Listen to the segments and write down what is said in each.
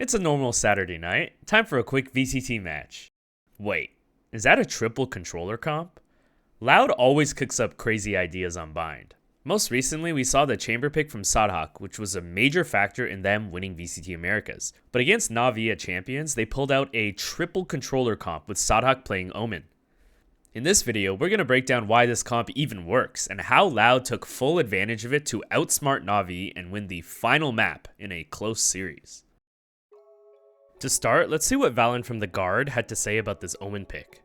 It's a normal Saturday night. Time for a quick VCT match. Wait, is that a triple controller comp? Loud always cooks up crazy ideas on Bind. Most recently, we saw the chamber pick from Sadhak, which was a major factor in them winning VCT Americas. But against NAVI at Champions, they pulled out a triple controller comp with Sadhak playing Omen. In this video, we're going to break down why this comp even works and how Loud took full advantage of it to outsmart NAVI and win the final map in a close series. To start, let's see what Valen from the Guard had to say about this Omen pick.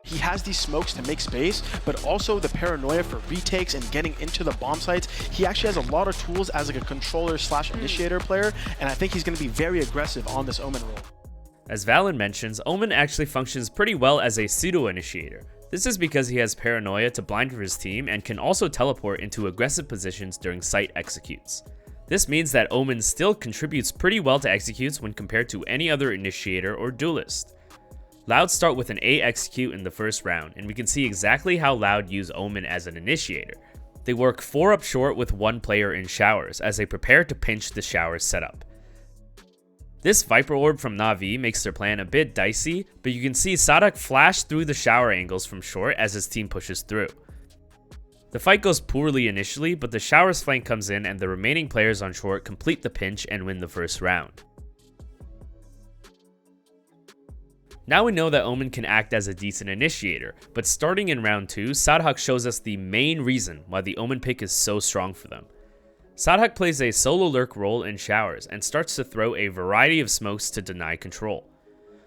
He has these smokes to make space, but also the paranoia for retakes and getting into the bomb sites. He actually has a lot of tools as like a controller / initiator player, and I think he's going to be very aggressive on this Omen role. As Valen mentions, Omen actually functions pretty well as a pseudo-initiator. This is because he has paranoia to blind for his team and can also teleport into aggressive positions during site executes. This means that Omen still contributes pretty well to executes when compared to any other initiator or duelist. Loud start with an A execute in the first round, and we can see exactly how Loud use Omen as an initiator. They work 4 up short with 1 player in showers as they prepare to pinch the showers setup. This Viper Orb from NAVI makes their plan a bit dicey, but you can see Sadhak flash through the shower angles from short as his team pushes through. The fight goes poorly initially, but the showers flank comes in and the remaining players on short complete the pinch and win the first round. Now we know that Omen can act as a decent initiator, but starting in round 2, Sadhak shows us the main reason why the Omen pick is so strong for them. Sadhak plays a solo lurk role in showers and starts to throw a variety of smokes to deny control.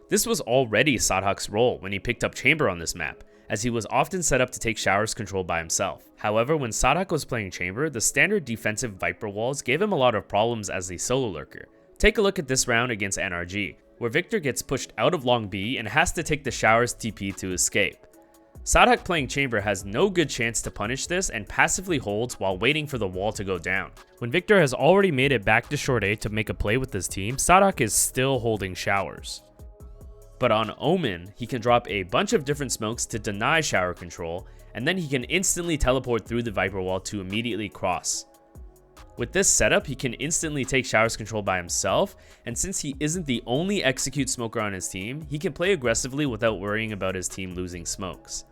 This was already Sadhak's role when he picked up chamber on this map, as he was often set up to take showers control by himself. However, when Sadhak was playing chamber, the standard defensive Viper walls gave him a lot of problems as the solo lurker. Take a look at this round against NRG, where Victor gets pushed out of long B and has to take the showers TP to escape. Sadhak playing chamber has no good chance to punish this and passively holds while waiting for the wall to go down. When Victor has already made it back to short A to make a play with his team, Sadhak is still holding showers. But on Omen, he can drop a bunch of different smokes to deny shower control, and then he can instantly teleport through the Viper wall to immediately cross. With this setup, he can instantly take showers control by himself, and since he isn't the only execute smoker on his team, he can play aggressively without worrying about his team losing smokes.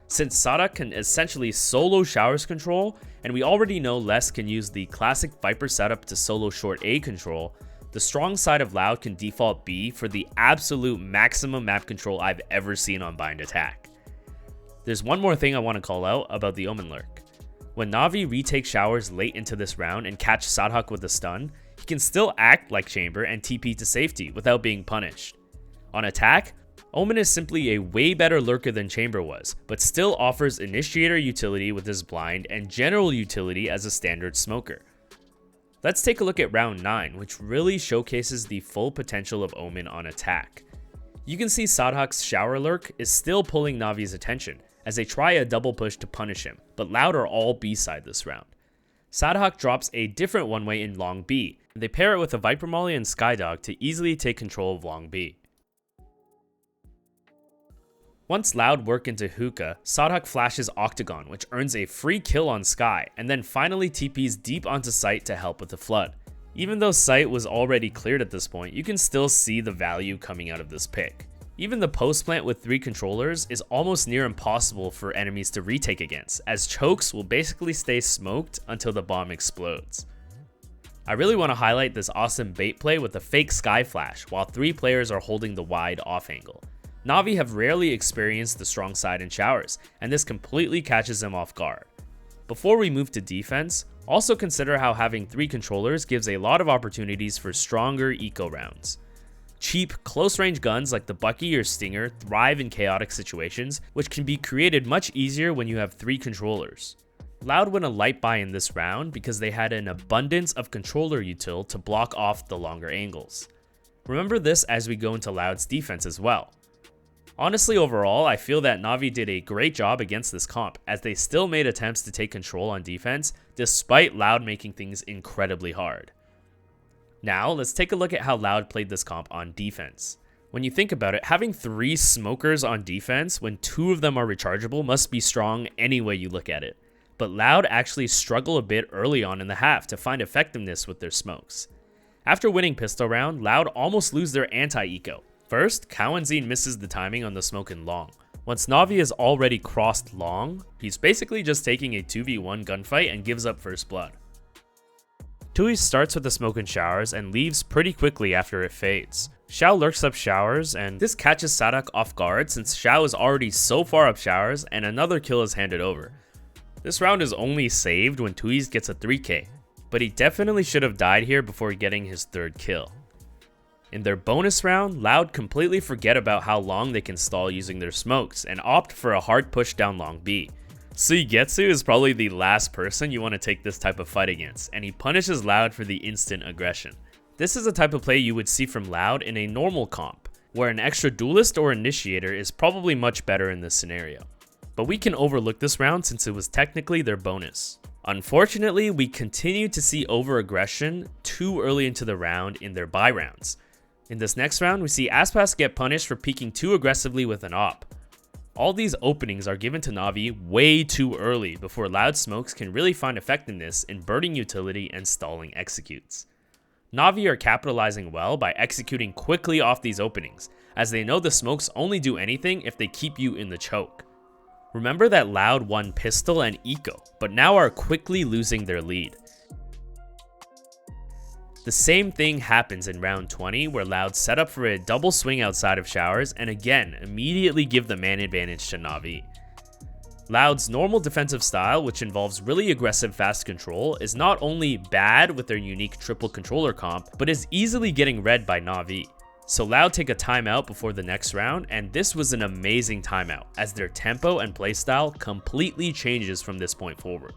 Since Sadhak can essentially solo showers control, and we already know Les can use the classic Viper setup to solo short A control, the strong side of Loud can default B for the absolute maximum map control I've ever seen on Bind attack. There's one more thing I want to call out about the Omen lurk. When NAVI retakes showers late into this round and catch Sadhak with a stun, he can still act like chamber and TP to safety without being punished. On attack, Omen is simply a way better lurker than chamber was, but still offers initiator utility with his blind and general utility as a standard smoker. Let's take a look at round 9, which really showcases the full potential of Omen on attack. You can see Sadhak's shower lurk is still pulling Navi's attention, as they try a double push to punish him, but Loud are all B-side this round. Sadhak drops a different one-way in long B, and they pair it with a Viper Molly and Skydog to easily take control of long B. Once Loud work into Hookah, Sadhak flashes Octagon, which earns a free kill on Sky, and then finally TPs deep onto site to help with the flood. Even though site was already cleared at this point, you can still see the value coming out of this pick. Even the post plant with 3 controllers is almost near impossible for enemies to retake against, as chokes will basically stay smoked until the bomb explodes. I really want to highlight this awesome bait play with a fake Sky Flash while 3 players are holding the wide off angle. NAVI have rarely experienced the strong side in showers, and this completely catches them off guard. Before we move to defense, also consider how having 3 controllers gives a lot of opportunities for stronger eco rounds. Cheap, close-range guns like the Bucky or Stinger thrive in chaotic situations, which can be created much easier when you have 3 controllers. Loud win a light buy in this round because they had an abundance of controller util to block off the longer angles. Remember this as we go into Loud's defense as well. Honestly, overall, I feel that NAVI did a great job against this comp, as they still made attempts to take control on defense, despite Loud making things incredibly hard. Now, let's take a look at how Loud played this comp on defense. When you think about it, having 3 smokers on defense when 2 of them are rechargeable must be strong any way you look at it. But Loud actually struggle a bit early on in the half to find effectiveness with their smokes. After winning pistol round, Loud almost lose their anti-eco. First, Cowanzine misses the timing on the smoke in long. Once NAVI is already crossed long, he's basically just taking a 2v1 gunfight and gives up first blood. Tui starts with the smoke in showers and leaves pretty quickly after it fades. Xiao lurks up showers, and this catches Sadak off guard since Xiao is already so far up showers and another kill is handed over. This round is only saved when Tui's gets a 3k, but he definitely should have died here before getting his third kill. In their bonus round, Loud completely forget about how long they can stall using their smokes and opt for a hard push down long B. Suigetsu is probably the last person you want to take this type of fight against, and he punishes Loud for the instant aggression. This is a type of play you would see from Loud in a normal comp, where an extra duelist or initiator is probably much better in this scenario. But we can overlook this round since it was technically their bonus. Unfortunately, we continue to see over-aggression too early into the round in their buy rounds. In this next round, we see Aspas get punished for peeking too aggressively with an op. All these openings are given to NAVI way too early before Loud smokes can really find effectiveness in burning utility and stalling executes. NAVI are capitalizing well by executing quickly off these openings, as they know the smokes only do anything if they keep you in the choke. Remember that Loud won pistol and eco, but now are quickly losing their lead. The same thing happens in round 20 where Loud set up for a double swing outside of showers and again immediately give the man advantage to NAVI. Loud's normal defensive style, which involves really aggressive fast control, is not only bad with their unique triple controller comp, but is easily getting read by NAVI. So Loud take a timeout before the next round, and this was an amazing timeout as their tempo and playstyle completely changes from this point forward.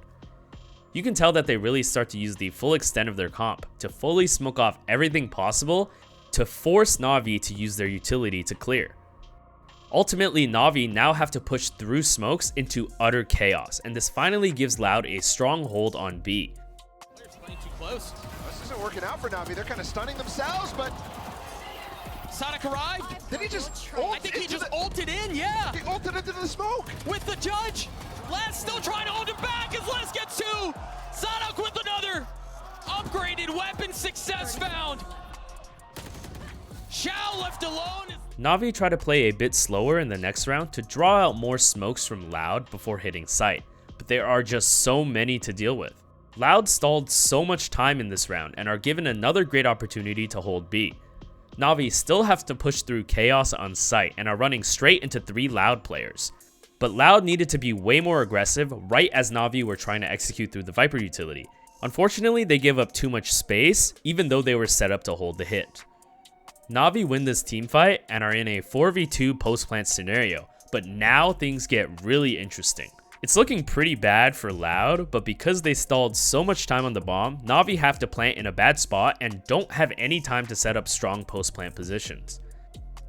You can tell that they really start to use the full extent of their comp to fully smoke off everything possible to force NAVI to use their utility to clear. Ultimately, NAVI now have to push through smokes into utter chaos, and this finally gives Loud a strong hold on B. Players playing too close. This isn't working out for NAVI. They're kind of stunning themselves, but Sadak arrived. did he just I think he just ulted in, yeah. He ulted into the smoke. With the judge. Les still trying to hold him back as Les gets two. Sadak with another. Upgraded weapon success found. Xiao left alone. NAVI try to play a bit slower in the next round to draw out more smokes from Loud before hitting sight, but there are just so many to deal with. Loud stalled so much time in this round and are given another great opportunity to hold B. NAVI still have to push through chaos on sight and are running straight into 3 Loud players. But Loud needed to be way more aggressive right as NAVI were trying to execute through the Viper utility. Unfortunately, they give up too much space even though they were set up to hold the hit. NAVI win this teamfight and are in a 4v2 post-plant scenario, but now things get really interesting. It's looking pretty bad for Loud, but because they stalled so much time on the bomb, NAVI have to plant in a bad spot and don't have any time to set up strong post-plant positions.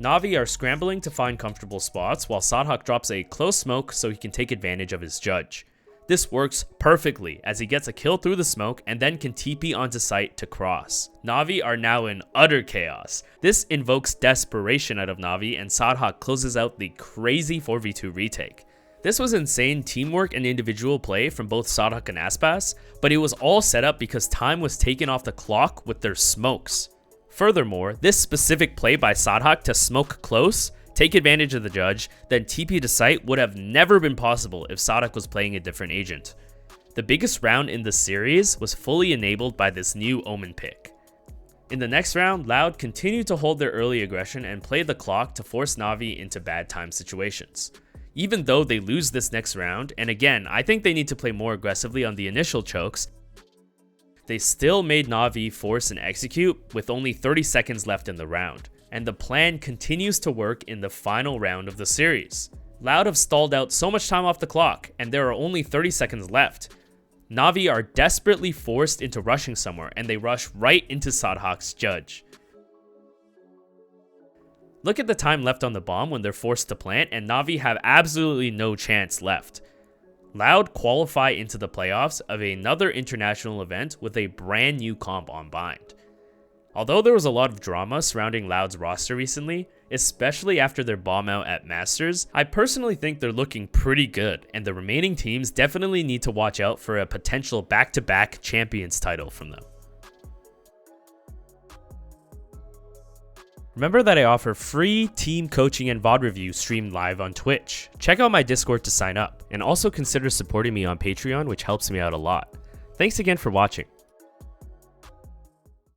NAVI are scrambling to find comfortable spots while Sadhak drops a close smoke so he can take advantage of his judge. This works perfectly as he gets a kill through the smoke and then can TP onto site to cross. NAVI are now in utter chaos. This invokes desperation out of NAVI and Sadhak closes out the crazy 4v2 retake. This was insane teamwork and individual play from both Sadhak and Aspas, but it was all set up because time was taken off the clock with their smokes. Furthermore, this specific play by Sadhak to smoke close, take advantage of the judge, then TP to site would have never been possible if Sadhak was playing a different agent. The biggest round in the series was fully enabled by this new Omen pick. In the next round, Loud continued to hold their early aggression and play the clock to force NAVI into bad time situations. Even though they lose this next round, and again, I think they need to play more aggressively on the initial chokes, they still made NAVI force and execute with only 30 seconds left in the round, and the plan continues to work in the final round of the series. Loud have stalled out so much time off the clock, and there are only 30 seconds left. NAVI are desperately forced into rushing somewhere, and they rush right into Sadhak's judge. Look at the time left on the bomb when they're forced to plant, and NAVI have absolutely no chance left. Loud qualify into the playoffs of another international event with a brand new comp on bind. Although there was a lot of drama surrounding Loud's roster recently, especially after their bomb out at Masters, I personally think they're looking pretty good, and the remaining teams definitely need to watch out for a potential back-to-back Champions title from them. Remember that I offer free team coaching and VOD reviews streamed live on Twitch. Check out my Discord to sign up, and also consider supporting me on Patreon, which helps me out a lot. Thanks again for watching.